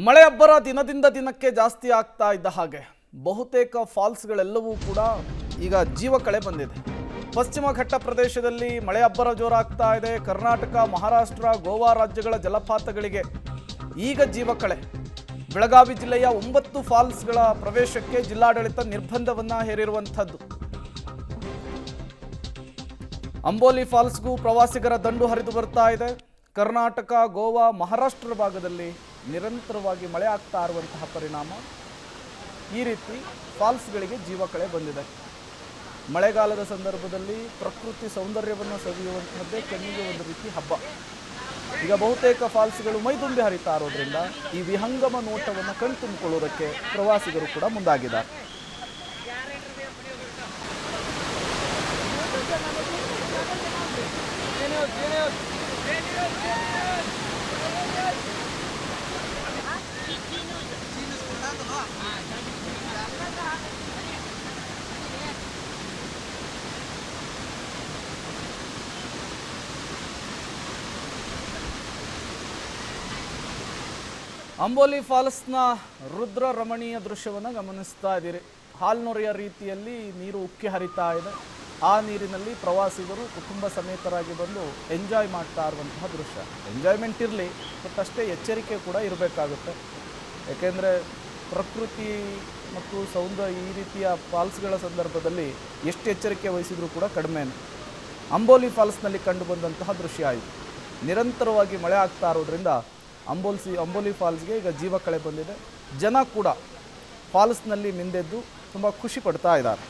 ಮಳೆ ಅಬ್ಬರ ದಿನದಿಂದ ದಿನಕ್ಕೆ ಜಾಸ್ತಿ ಆಗ್ತಾ ಇದ್ದ ಹಾಗೆ ಬಹುತೇಕ ಫಾಲ್ಸ್ಗಳೆಲ್ಲವೂ ಕೂಡ ಈಗ ಜೀವಕಳೆ ಬಂದಿದೆ. ಪಶ್ಚಿಮ ಘಟ್ಟ ಪ್ರದೇಶದಲ್ಲಿ ಮಳೆ ಅಬ್ಬರ ಜೋರಾಗ್ತಾ ಇದೆ. ಕರ್ನಾಟಕ, ಮಹಾರಾಷ್ಟ್ರ, ಗೋವಾ ರಾಜ್ಯಗಳ ಜಲಪಾತಗಳಿಗೆ ಈಗ ಜೀವಕಳೆ. ಬೆಳಗಾವಿ ಜಿಲ್ಲೆಯ 9 ಫಾಲ್ಸ್ಗಳ ಪ್ರವೇಶಕ್ಕೆ ಜಿಲ್ಲಾಡಳಿತ ನಿರ್ಬಂಧವನ್ನ ಹೇರಿರುವಂಥದ್ದು. ಅಂಬೋಲಿ ಫಾಲ್ಸ್ಗೂ ಪ್ರವಾಸಿಗರ ದಂಡು ಹರಿದು ಬರ್ತಾ ಇದೆ. ಕರ್ನಾಟಕ, ಗೋವಾ, ಮಹಾರಾಷ್ಟ್ರ ಭಾಗದಲ್ಲಿ ನಿರಂತರವಾಗಿ ಮಳೆ ಆಗ್ತಾ ಇರುವಂತಹ ಪರಿಣಾಮ ಈ ರೀತಿ ಫಾಲ್ಸ್ಗಳಿಗೆ ಜೀವಕಳೆ ಬಂದಿದೆ. ಮಳೆಗಾಲದ ಸಂದರ್ಭದಲ್ಲಿ ಪ್ರಕೃತಿ ಸೌಂದರ್ಯವನ್ನು ಸವಿಯುವಂತಹದ್ದೇ ಕಣ್ಣಿಗೆ ಒಂದು ರೀತಿ ಹಬ್ಬ. ಈಗ ಬಹುತೇಕ ಫಾಲ್ಸ್ಗಳು ಮೈದುಂಬಿ ಹರಿತಾ ಇರೋದ್ರಿಂದ ಈ ವಿಹಂಗಮ ನೋಟವನ್ನು ಕಣ್ತುಂಬಿಕೊಳ್ಳುವುದಕ್ಕೆ ಪ್ರವಾಸಿಗರು ಕೂಡ ಮುಂದಾಗಿದ್ದಾರೆ. ಅಂಬೋಲಿ ಫಾಲ್ಸ್ನ ರುದ್ರ ರಮಣೀಯ ದೃಶ್ಯವನ್ನು ಗಮನಿಸ್ತಾ ಇದ್ದೀರಿ. ಹಾಲ್ನೊರೆಯ ರೀತಿಯಲ್ಲಿ ನೀರು ಉಕ್ಕಿ ಹರಿತಾ ಇದೆ. ಆ ನೀರಿನಲ್ಲಿ ಪ್ರವಾಸಿಗರು ಕುಟುಂಬ ಸಮೇತರಾಗಿ ಬಂದು ಎಂಜಾಯ್ ಮಾಡ್ತಾ ಇರುವಂತಹ ದೃಶ್ಯ. ಎಂಜಾಯ್ಮೆಂಟ್ ಇರಲಿ, ಬಟ್ ಅಷ್ಟೇ ಎಚ್ಚರಿಕೆ ಕೂಡ ಇರಬೇಕಾಗುತ್ತೆ. ಯಾಕೆಂದರೆ ಪ್ರಕೃತಿ ಮತ್ತು ಈ ರೀತಿಯ ಫಾಲ್ಸ್ಗಳ ಸಂದರ್ಭದಲ್ಲಿ ಎಷ್ಟು ಎಚ್ಚರಿಕೆ ವಹಿಸಿದರೂ ಕೂಡ ಕಡಿಮೆನೇ. ಅಂಬೋಲಿ ಫಾಲ್ಸ್ನಲ್ಲಿ ಕಂಡು ಬಂದಂತಹ ದೃಶ್ಯ ಆಯಿತು. ನಿರಂತರವಾಗಿ ಮಳೆ ಆಗ್ತಾ ಇರೋದ್ರಿಂದ ಅಂಬೋಲಿ ಫಾಲ್ಸ್ಗೆ ಈಗ ಜೀವಕಳೆ ಬಂದಿದೆ. ಜನ ಕೂಡ ಫಾಲ್ಸ್ನಲ್ಲಿ ಮಿಂದೆದ್ದು ತುಂಬ ಖುಷಿ ಪಡ್ತಾ ಇದ್ದಾರೆ.